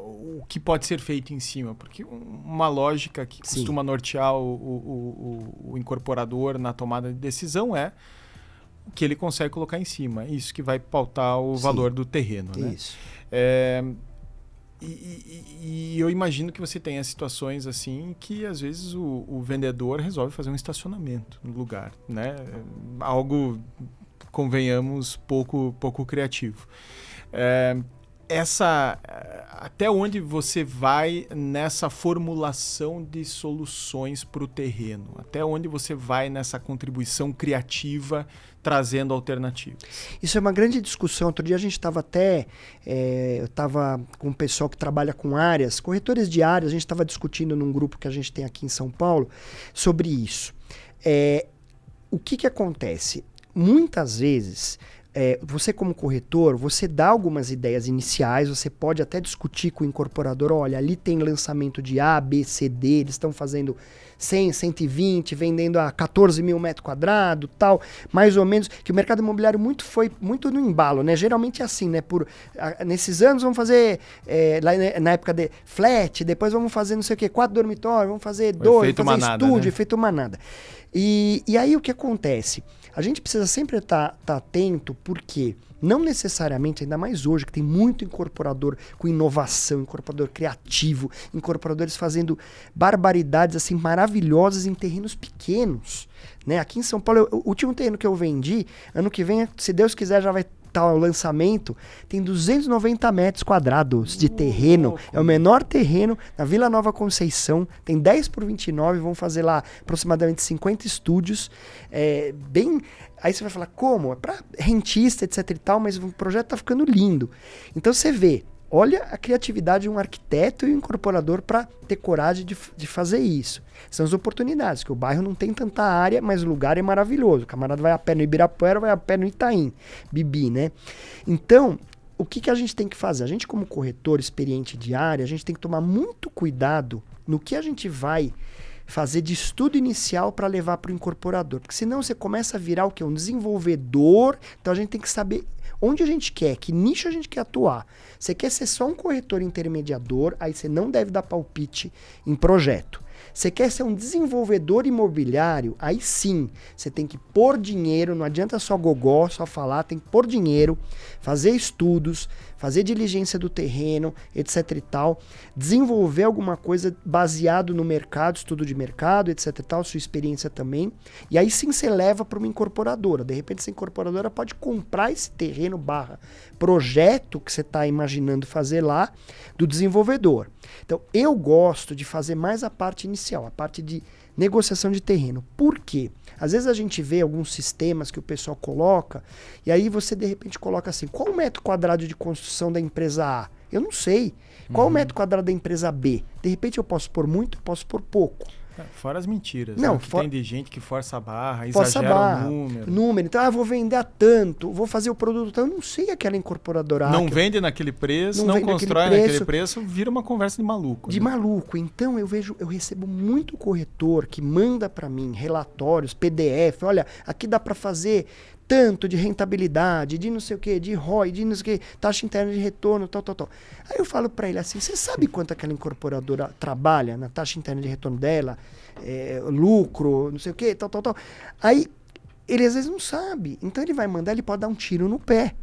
o que pode ser feito em cima, porque uma lógica que costuma nortear o incorporador na tomada de decisão é o que ele consegue colocar em cima, isso que vai pautar o valor do terreno. Né? Isso. E eu imagino que você tenha situações assim que às vezes o vendedor resolve fazer um estacionamento no lugar, né? Algo, convenhamos, pouco criativo. Até onde você vai nessa formulação de soluções para o terreno? Até onde você vai nessa contribuição criativa trazendo alternativas? Isso é uma grande discussão. Outro dia a gente estava eu estava com um pessoal que trabalha com áreas, corretores de áreas, a gente estava discutindo num grupo que a gente tem aqui em São Paulo sobre isso. O que acontece? Muitas vezes, você como corretor, você dá algumas ideias iniciais, você pode até discutir com o incorporador, olha, ali tem lançamento de A, B, C, D, eles estão fazendo 100, 120, vendendo a 14 mil metros quadrados, tal, mais ou menos, que o mercado imobiliário foi muito no embalo, né? Geralmente é assim, né? Nesses anos vamos fazer, na época de flat, depois vamos fazer não sei o quê, 4 dormitórios, vamos fazer 2, fazer estúdio, efeito manada. E aí o que acontece? A gente precisa sempre estar atento, porque não necessariamente, ainda mais hoje, que tem muito incorporador com inovação, incorporador criativo, incorporadores fazendo barbaridades assim maravilhosas em terrenos pequenos. Né? Aqui em São Paulo, o último terreno que eu vendi, ano que vem, se Deus quiser, já vai estar o lançamento, tem 290 metros quadrados de terreno. É o menor terreno na Vila Nova Conceição, tem 10 por 29, vão fazer lá aproximadamente 50 estúdios, Aí você vai falar, como? É para rentista, etc e tal, mas o projeto tá ficando lindo. Então você vê, olha a criatividade de um arquiteto e um incorporador para ter coragem de fazer isso. São as oportunidades, que o bairro não tem tanta área, mas o lugar é maravilhoso. O camarada vai a pé no Ibirapuera, vai a pé no Itaim, Bibi, né? Então, o que a gente tem que fazer? A gente, como corretor experiente de área, a gente tem que tomar muito cuidado no que a gente vai fazer de estudo inicial para levar para o incorporador. Porque senão você começa a virar o quê? Um desenvolvedor. Então a gente tem que saber onde a gente quer, que nicho a gente quer atuar. Você quer ser só um corretor intermediador, aí você não deve dar palpite em projeto. Você quer ser um desenvolvedor imobiliário, aí sim, você tem que pôr dinheiro, não adianta só gogó, só falar, tem que pôr dinheiro, fazer estudos, fazer diligência do terreno, etc e tal, desenvolver alguma coisa baseado no mercado, estudo de mercado, etc e tal, sua experiência também, e aí sim você leva para uma incorporadora. De repente essa incorporadora pode comprar esse terreno / projeto que você está imaginando fazer lá do desenvolvedor. Então eu gosto de fazer mais a parte inicial, a parte de negociação de terreno. Por quê? Às vezes a gente vê alguns sistemas que o pessoal coloca, e aí você de repente coloca assim, qual o metro quadrado de construção da empresa A? Eu não sei. Qual o metro quadrado da empresa B? De repente eu posso pôr muito, eu posso pôr pouco. Fora as mentiras. Não, né? Tem de gente que força a barra, exagera o número. Então, vou vender a tanto, vou fazer o produto tanto. Eu não sei aquela incorporadora. Não vende naquele preço, não constrói naquele preço, vira uma conversa de maluco. De maluco. Então, eu recebo muito corretor que manda para mim relatórios, PDF. Olha, aqui dá para fazer tanto de rentabilidade, de não sei o que, de ROI, de não sei o que, taxa interna de retorno, tal. Aí eu falo para ele assim, você sabe quanto aquela incorporadora trabalha na taxa interna de retorno dela, lucro, não sei o que, tal. Aí ele às vezes não sabe, então ele vai mandar, ele pode dar um tiro no pé.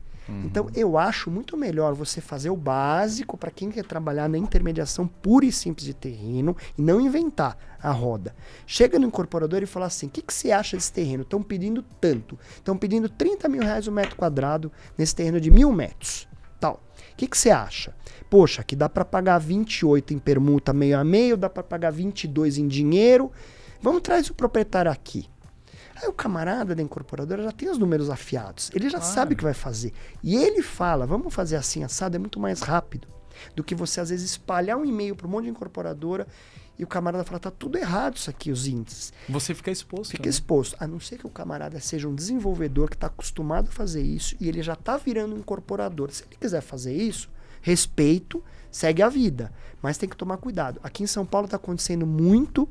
Então eu acho muito melhor você fazer o básico para quem quer trabalhar na intermediação pura e simples de terreno e não inventar a roda. Chega no incorporador e fala assim, o que você acha desse terreno? Estão pedindo tanto. Estão pedindo R$30 mil o metro quadrado nesse terreno de 1.000 metros. Tal. O que você acha? Poxa, aqui dá para pagar 28 em permuta meio a meio, dá para pagar 22 em dinheiro. Vamos trazer o proprietário aqui. Aí o camarada da incorporadora já tem os números afiados. Ele já sabe o que vai fazer. E ele fala, vamos fazer assim assado, é muito mais rápido do que você às vezes espalhar um e-mail para um monte de incorporadora e o camarada fala, tá tudo errado isso aqui, os índices. Você fica exposto. Fica exposto. A não ser que o camarada seja um desenvolvedor que está acostumado a fazer isso e ele já está virando um incorporador. Se ele quiser fazer isso, respeito, segue a vida. Mas tem que tomar cuidado. Aqui em São Paulo está acontecendo muito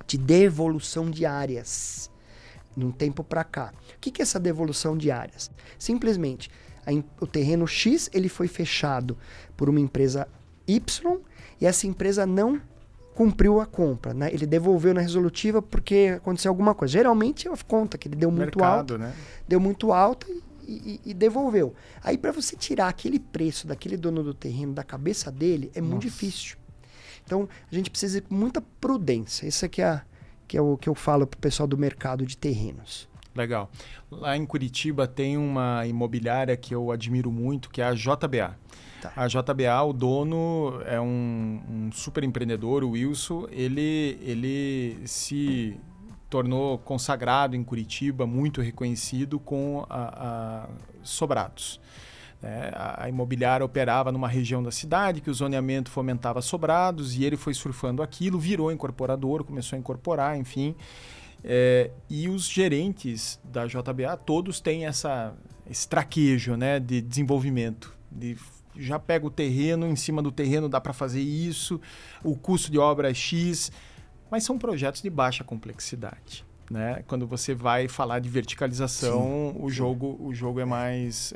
de devolução de áreas. Num tempo para cá. O que é essa devolução de áreas? Simplesmente, o terreno X ele foi fechado por uma empresa Y e essa empresa não cumpriu a compra. Né? Ele devolveu na resolutiva porque aconteceu alguma coisa. Geralmente é a conta que ele deu muito alta, né? Deu muito alta e devolveu. Aí para você tirar aquele preço daquele dono do terreno da cabeça dele é muito difícil. Então a gente precisa ir com muita prudência. Isso aqui é o que eu falo para o pessoal do mercado de terrenos. Legal. Lá em Curitiba tem uma imobiliária que eu admiro muito, que é a JBA. Tá. A JBA, o dono é um super empreendedor, o Wilson. Ele se tornou consagrado em Curitiba, muito reconhecido com a sobrados. A imobiliária operava numa região da cidade que o zoneamento fomentava sobrados e ele foi surfando aquilo, virou incorporador, começou a incorporar, enfim. E os gerentes da JBA todos têm esse traquejo, né, de desenvolvimento. Já pega o terreno, em cima do terreno dá para fazer isso, o custo de obra é X, mas são projetos de baixa complexidade. Né? Quando você vai falar de verticalização, o jogo é mais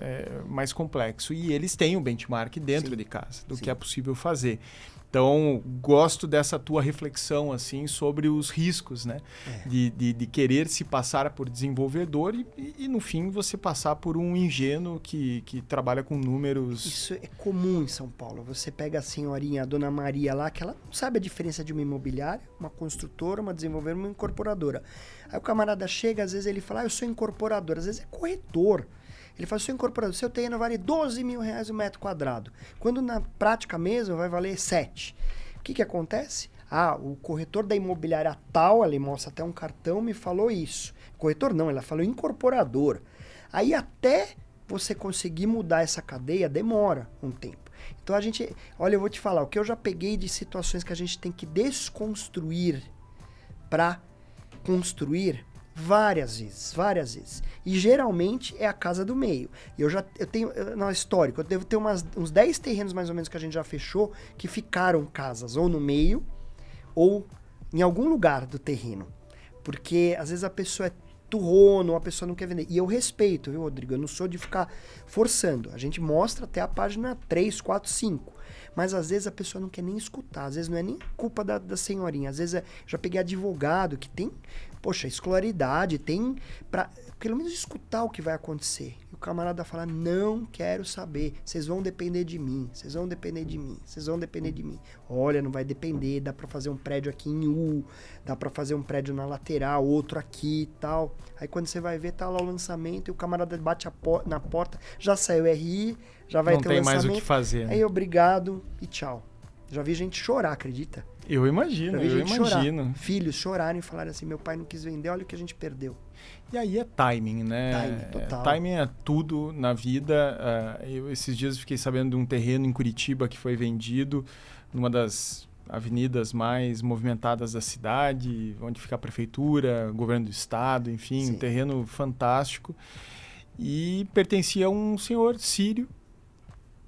complexo. E eles têm o benchmark dentro de casa, do que é possível fazer. Então, gosto dessa tua reflexão assim, sobre os riscos, né? De querer se passar por desenvolvedor e, no fim, você passar por um ingênuo que trabalha com números... Isso é comum em São Paulo. Você pega a senhorinha, a dona Maria lá, que ela não sabe a diferença de uma imobiliária, uma construtora, uma desenvolvedora, uma incorporadora. Aí o camarada chega, às vezes ele fala, eu sou incorporador. Às vezes é corretor. Ele fala, sou incorporador, seu terreno vale R$12 mil o metro quadrado. Quando na prática mesmo vai valer 7. O que acontece? O corretor da imobiliária tal, ele mostra até um cartão, me falou isso. Corretor não, ela falou incorporador. Aí até você conseguir mudar essa cadeia, demora um tempo. Então olha, eu vou te falar, o que eu já peguei de situações que a gente tem que desconstruir para construir várias vezes. E geralmente é a casa do meio. Eu tenho, no histórico, eu devo ter uns 10 terrenos mais ou menos que a gente já fechou, que ficaram casas ou no meio, ou em algum lugar do terreno. Porque às vezes a pessoa é turrona, ou a pessoa não quer vender. E eu respeito, viu, Rodrigo? Eu não sou de ficar forçando. A gente mostra até a página 3, 4, 5. Mas às vezes a pessoa não quer nem escutar, às vezes não é nem culpa da senhorinha, às vezes já peguei advogado que tem, poxa, escolaridade, tem para pelo menos escutar o que vai acontecer. E o camarada fala, não quero saber, vocês vão depender de mim, vocês vão depender de mim, vocês vão depender de mim. Olha, não vai depender, dá para fazer um prédio aqui em U, dá para fazer um prédio na lateral, outro aqui e tal. Aí quando você vai ver, tá lá o lançamento e o camarada bate na porta, já saiu RI, já vai ter o lançamento. Não tem mais o que fazer. Né? Aí obrigado e tchau. Já vi gente chorar, acredita? Eu imagino. Chorar. Filhos chorarem e falarem assim, meu pai não quis vender, olha o que a gente perdeu. E aí é timing, né? Timing, total. Timing é tudo na vida. Eu esses dias fiquei sabendo de um terreno em Curitiba que foi vendido numa das avenidas mais movimentadas da cidade, onde fica a prefeitura, governo do estado, enfim, Sim. Um terreno fantástico. E pertencia a um senhor sírio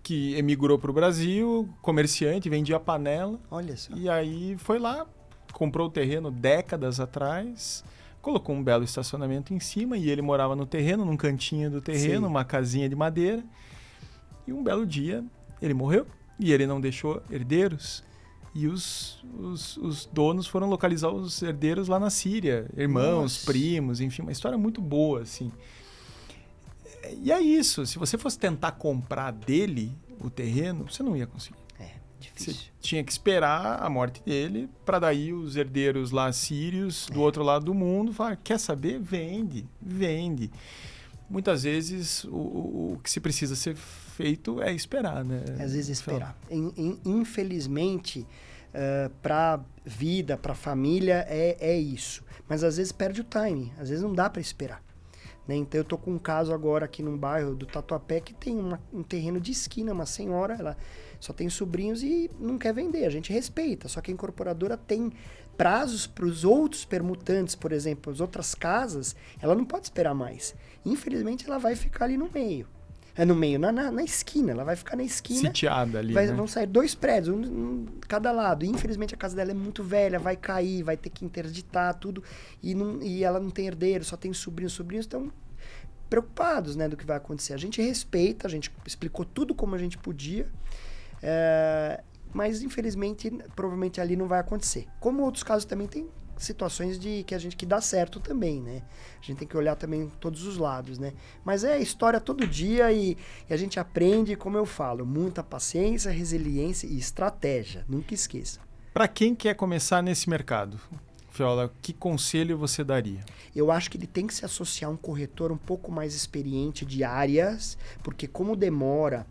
que emigrou para o Brasil, comerciante, vendia panela. Olha só. E aí foi lá, comprou o terreno décadas atrás, colocou um belo estacionamento em cima e ele morava no terreno, num cantinho do terreno, Sim. uma casinha de madeira. E um belo dia ele morreu e ele não deixou herdeiros. E os donos foram localizar os herdeiros lá na Síria, irmãos, Nossa. primos, enfim, uma história muito boa, assim. E é isso, se você fosse tentar comprar dele o terreno, você não ia conseguir. É, Você difícil. tinha que esperar a morte dele para daí os herdeiros lá sírios do outro lado do mundo falar, quer saber? Vende, vende. Muitas vezes o que se precisa ser feito é esperar, né? Às vezes esperar. Infelizmente, para vida, para família, é isso. Mas às vezes perde o timing, às vezes não dá para esperar. Né? Então eu tô com um caso agora aqui num bairro do Tatuapé que tem um terreno de esquina, uma senhora, ela só tem sobrinhos e não quer vender, a gente respeita, só que a incorporadora tem prazos para os outros permutantes, por exemplo, as outras casas, ela não pode esperar mais. Infelizmente ela vai ficar ali no meio. Na esquina, ela vai ficar na esquina. Sitiada ali, né? Vão sair 2 prédios, um cada lado. E, infelizmente a casa dela é muito velha, vai cair, vai ter que interditar tudo. E ela não tem herdeiro, só tem sobrinhos. Sobrinhos estão preocupados, né, do que vai acontecer. A gente respeita, a gente explicou tudo como a gente podia. Mas, infelizmente, provavelmente ali não vai acontecer. Como outros casos também tem situações que dá certo também, né? A gente tem que olhar também todos os lados, né? Mas é história todo dia e a gente aprende, como eu falo, muita paciência, resiliência e estratégia. Nunca esqueça. Para quem quer começar nesse mercado, Fiola, que conselho você daria? Eu acho que ele tem que se associar a um corretor um pouco mais experiente de áreas, porque como demora...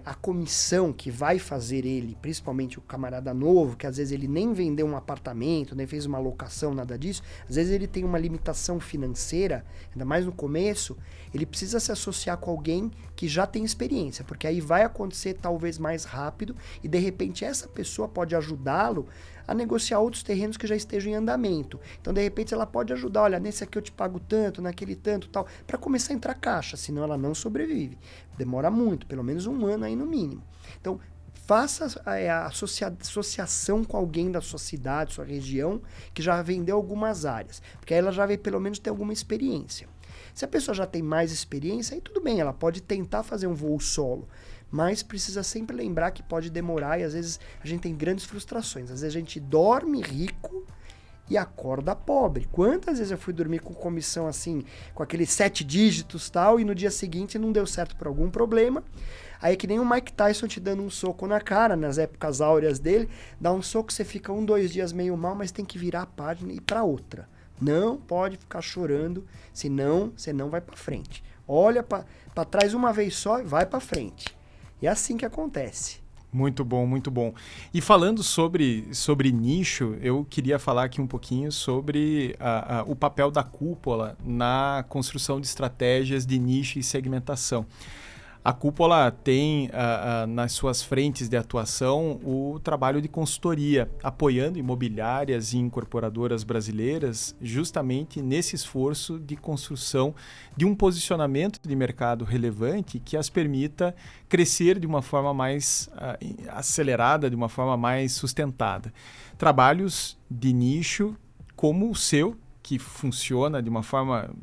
a comissão que vai fazer ele, principalmente o camarada novo, que às vezes ele nem vendeu um apartamento, nem fez uma locação, nada disso, às vezes ele tem uma limitação financeira, ainda mais no começo, ele precisa se associar com alguém que já tem experiência, porque aí vai acontecer talvez mais rápido e de repente essa pessoa pode ajudá-lo a negociar outros terrenos que já estejam em andamento. Então, de repente, ela pode ajudar, olha, nesse aqui eu te pago tanto, naquele tanto, tal, para começar a entrar caixa, senão ela não sobrevive. Demora muito, pelo menos 1 ano aí no mínimo. Então, faça a associação com alguém da sua cidade, sua região, que já vendeu algumas áreas, porque aí ela já vai pelo menos ter alguma experiência. Se a pessoa já tem mais experiência, aí tudo bem, ela pode tentar fazer um voo solo, mas precisa sempre lembrar que pode demorar e às vezes a gente tem grandes frustrações. Às vezes a gente dorme rico e acorda pobre. Quantas vezes eu fui dormir com comissão assim, com aqueles 7 dígitos tal, e no dia seguinte não deu certo por algum problema. Aí é que nem o Mike Tyson te dando um soco na cara, nas épocas áureas dele, dá um soco, você fica 1, 2 dias meio mal, mas tem que virar a página e ir pra outra. Não pode ficar chorando, senão você não vai pra frente. Olha pra trás uma vez só e vai pra frente. E é assim que acontece. Muito bom, muito bom. E falando sobre nicho, eu queria falar aqui um pouquinho sobre o papel da Cúpula na construção de estratégias de nicho e segmentação. A Cúpula tem nas suas frentes de atuação o trabalho de consultoria, apoiando imobiliárias e incorporadoras brasileiras justamente nesse esforço de construção de um posicionamento de mercado relevante que as permita crescer de uma forma mais acelerada, de uma forma mais sustentada. Trabalhos de nicho como o seu, que funciona de uma forma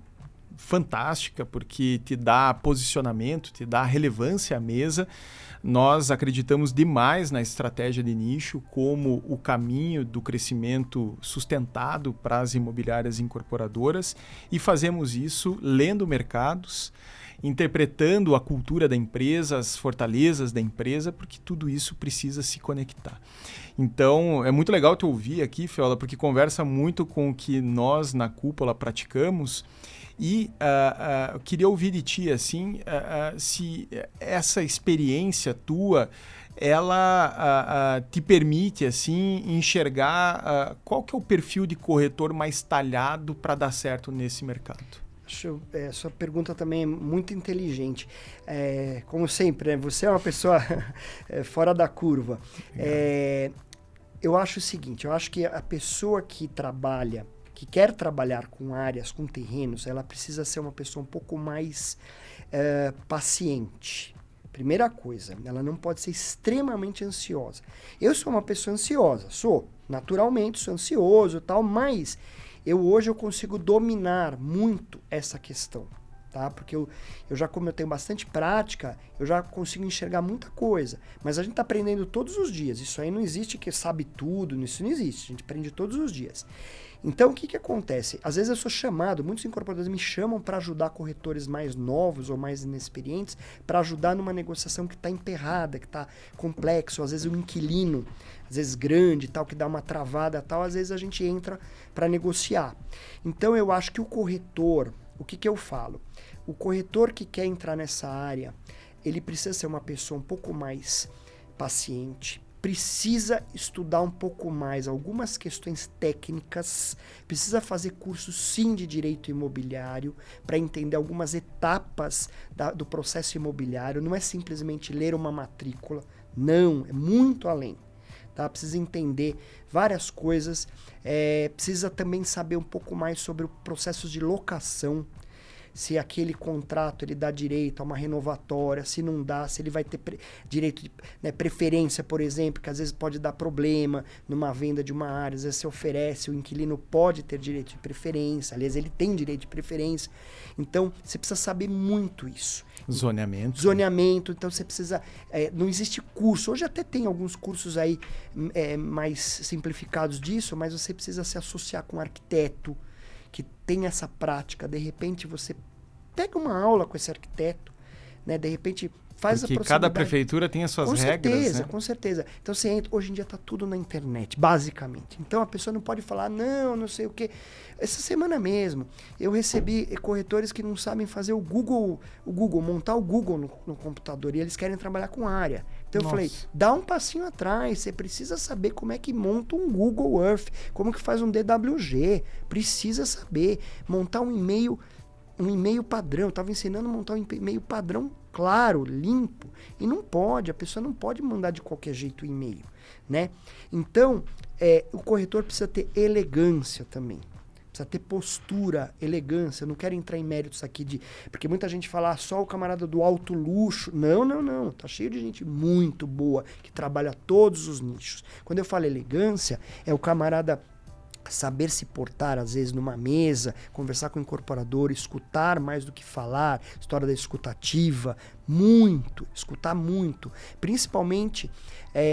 fantástica, porque te dá posicionamento, te dá relevância à mesa. Nós acreditamos demais na estratégia de nicho como o caminho do crescimento sustentado para as imobiliárias incorporadoras e fazemos isso lendo mercados, interpretando a cultura da empresa, as fortalezas da empresa, porque tudo isso precisa se conectar. Então, é muito legal te ouvir aqui, Feola, porque conversa muito com o que nós na Cúpula praticamos. E eu queria ouvir de ti, assim, se essa experiência tua, ela te permite, assim, enxergar qual que é o perfil de corretor mais talhado para dar certo nesse mercado. Sua pergunta também é muito inteligente. Como sempre, né? Você é uma pessoa fora da curva. Eu acho o seguinte, eu acho que a pessoa que quer trabalhar com áreas, com terrenos, ela precisa ser uma pessoa um pouco mais paciente. Primeira coisa, ela não pode ser extremamente ansiosa. Eu sou uma pessoa ansiosa, naturalmente sou ansioso e tal, mas hoje eu consigo dominar muito essa questão, tá? Porque como eu tenho bastante prática, eu já consigo enxergar muita coisa. Mas a gente está aprendendo todos os dias. Isso aí não existe que sabe tudo, isso não existe. A gente aprende todos os dias. Então, o que acontece? Às vezes eu sou chamado, muitos incorporadores me chamam para ajudar corretores mais novos ou mais inexperientes, para ajudar numa negociação que está emperrada, que está complexo. Às vezes o inquilino, às vezes grande, tal, que dá uma travada, tal, às vezes a gente entra para negociar. Então, eu acho que o corretor, o que eu falo? O corretor que quer entrar nessa área, ele precisa ser uma pessoa um pouco mais paciente, precisa estudar um pouco mais algumas questões técnicas, precisa fazer curso sim de direito imobiliário para entender algumas etapas do processo imobiliário. Não é simplesmente ler uma matrícula, não, é muito além. Tá? Precisa entender várias coisas, precisa também saber um pouco mais sobre o processo de locação, se aquele contrato ele dá direito a uma renovatória, se não dá, se ele vai ter direito de preferência, por exemplo, que às vezes pode dar problema numa venda de uma área, às vezes se oferece, o inquilino pode ter direito de preferência, aliás, ele tem direito de preferência. Então, você precisa saber muito isso. Zoneamento, então você precisa... não existe curso, hoje até tem alguns cursos aí mais simplificados disso, mas você precisa se associar com um arquiteto, que tem essa prática, de repente você pega uma aula com esse arquiteto, né? De repente faz a proximidade. Porque cada prefeitura tem as suas regras, né? Com certeza. Então você entra, hoje em dia está tudo na internet, basicamente. Então a pessoa não pode falar, não sei o quê. Essa semana mesmo, eu recebi corretores que não sabem fazer o Google, montar o Google no computador, e eles querem trabalhar com área. Então eu falei, dá um passinho atrás, você precisa saber como é que monta um Google Earth, como que faz um DWG, precisa saber montar um e-mail padrão. Eu estava ensinando a montar um e-mail padrão claro, limpo, e a pessoa não pode mandar de qualquer jeito o e-mail, né? Então, o corretor precisa ter elegância também. Precisa ter postura, elegância. Eu não quero entrar em méritos aqui porque muita gente fala só o camarada do alto luxo. Não. Tá cheio de gente muito boa que trabalha todos os nichos. Quando eu falo elegância, é o camarada saber se portar, às vezes, numa mesa, conversar com o incorporador, escutar mais do que falar, história da escutativa, escutar muito. Principalmente,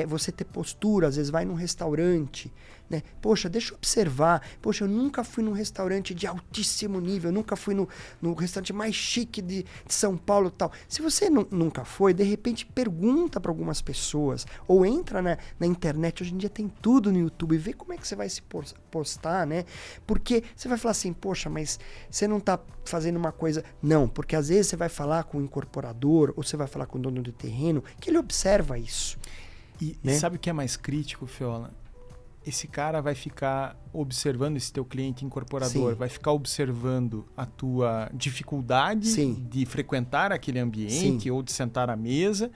você ter postura, às vezes vai num restaurante, né? Poxa, deixa eu observar. Poxa, eu nunca fui num restaurante de altíssimo nível, eu nunca fui no restaurante mais chique de São Paulo e tal. Se você nunca foi, de repente pergunta para algumas pessoas, ou entra na internet, hoje em dia tem tudo no YouTube, vê como é que você vai se postar, né? Porque você vai falar assim, poxa, mas você não tá fazendo uma coisa... Não, porque às vezes você vai falar com o incorporador, ou você vai falar com o dono do terreno, que ele observa isso. E sabe o que é mais crítico, Feola? Esse cara vai ficar observando esse teu cliente incorporador, Sim. vai ficar observando a tua dificuldade Sim. de frequentar aquele ambiente Sim. ou de sentar à mesa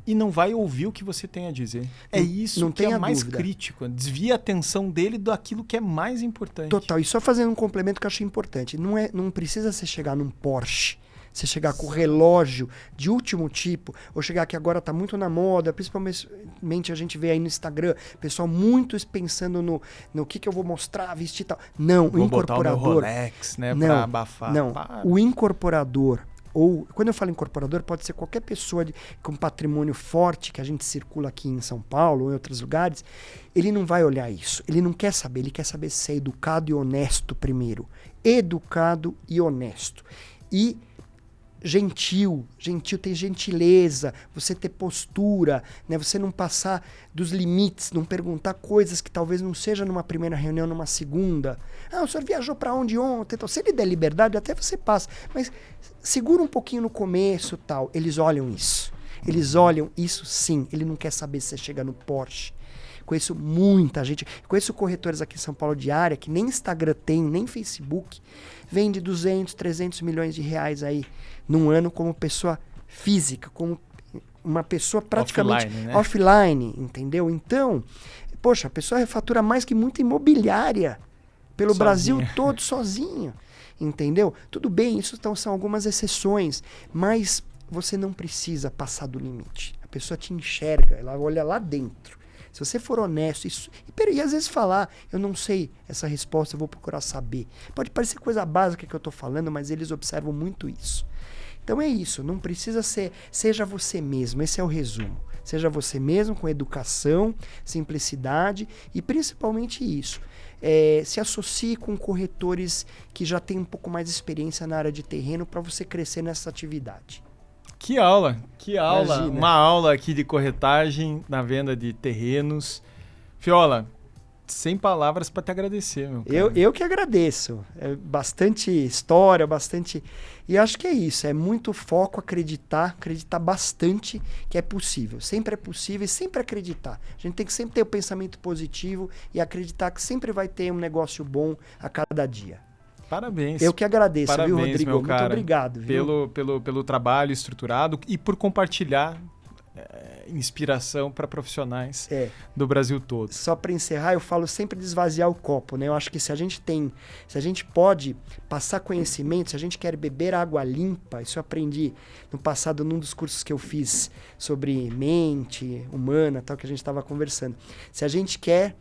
e não vai ouvir o que você tem a dizer. É isso não que é mais dúvida. crítico. Desvia a atenção dele daquilo que é mais importante. Total. E só fazendo um complemento que eu achei importante. Não precisa você chegar num Porsche, Você chegar com o relógio de último tipo, ou chegar que agora está muito na moda, principalmente a gente vê aí no Instagram, pessoal muito pensando no que eu vou mostrar, vestir e tal. Não, Vou o incorporador... botar o meu Rolex, né, pra abafar. Não, o incorporador, ou quando eu falo incorporador, pode ser qualquer pessoa com patrimônio forte, que a gente circula aqui em São Paulo ou em outros lugares, ele não vai olhar isso, ele não quer saber, ele quer saber se é educado e honesto primeiro. Educado e honesto. E gentil tem gentileza, você ter postura, né? Você não passar dos limites, não perguntar coisas que talvez não seja numa primeira reunião, numa segunda. O senhor viajou para onde ontem? Então, se ele der liberdade, até você passa. Mas segura um pouquinho no começo, tal. Eles olham isso. Eles olham isso sim. Ele não quer saber se você chega no Porsche. Conheço muita gente. Conheço corretores aqui em São Paulo de área que nem Instagram tem, nem Facebook. Vende 200, 300 milhões de reais aí num ano como pessoa física, como uma pessoa praticamente offline, entendeu? Então, poxa, a pessoa refatura mais que muita imobiliária pelo Brasil todo sozinha, entendeu? Tudo bem, isso são algumas exceções, mas você não precisa passar do limite. A pessoa te enxerga, ela olha lá dentro. Se você for honesto, e às vezes falar, eu não sei essa resposta, eu vou procurar saber. Pode parecer coisa básica que eu estou falando, mas eles observam muito isso. Então é isso, não precisa ser, seja você mesmo, esse é o resumo. Seja você mesmo, com educação, simplicidade e principalmente isso. Se associe com corretores que já têm um pouco mais de experiência na área de terreno para você crescer nessa atividade. Que aula! Imagina. Uma aula aqui de corretagem na venda de terrenos. Fiola, sem palavras para te agradecer, meu cara. Eu que agradeço. É bastante história, bastante... E acho que é isso, é muito foco, acreditar bastante que é possível. Sempre é possível e sempre acreditar. A gente tem que sempre ter o pensamento positivo e acreditar que sempre vai ter um negócio bom a cada dia. Parabéns. Eu que agradeço, Parabéns, viu, Rodrigo? meu cara, muito obrigado. Viu? Pelo trabalho estruturado e por compartilhar inspiração para profissionais do Brasil todo. Só para encerrar, eu falo sempre de esvaziar o copo, né? Eu acho que se a gente pode passar conhecimento, se a gente quer beber água limpa, isso eu aprendi no passado num dos cursos que eu fiz sobre mente humana, tal, que a gente estava conversando. Se a gente quer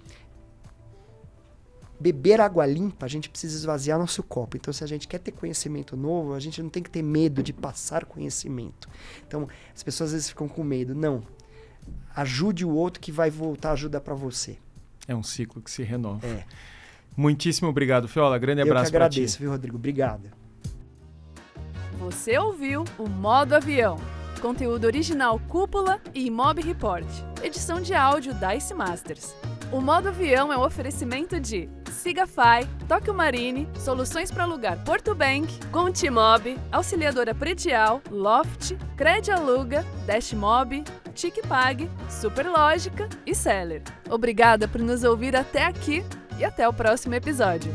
beber água limpa, a gente precisa esvaziar nosso copo. Então, se a gente quer ter conhecimento novo, a gente não tem que ter medo de passar conhecimento. Então, as pessoas às vezes ficam com medo. Não. Ajude o outro que vai voltar ajuda para você. É um ciclo que se renova. Muitíssimo obrigado, Fiola. Grande abraço para ti. Eu que agradeço, viu, Rodrigo? Obrigado. Você ouviu o Modo Avião. Conteúdo original Cúpula e Imob Report. Edição de áudio Dice Masters. O Modo Avião é um oferecimento de Sigafy, Tóquio Marine, Soluções para Alugar Porto Bank, Contimob, Auxiliadora Predial, Loft, Cred Aluga, Dashmob, TicPag, Superlógica e Seller. Obrigada por nos ouvir até aqui e até o próximo episódio.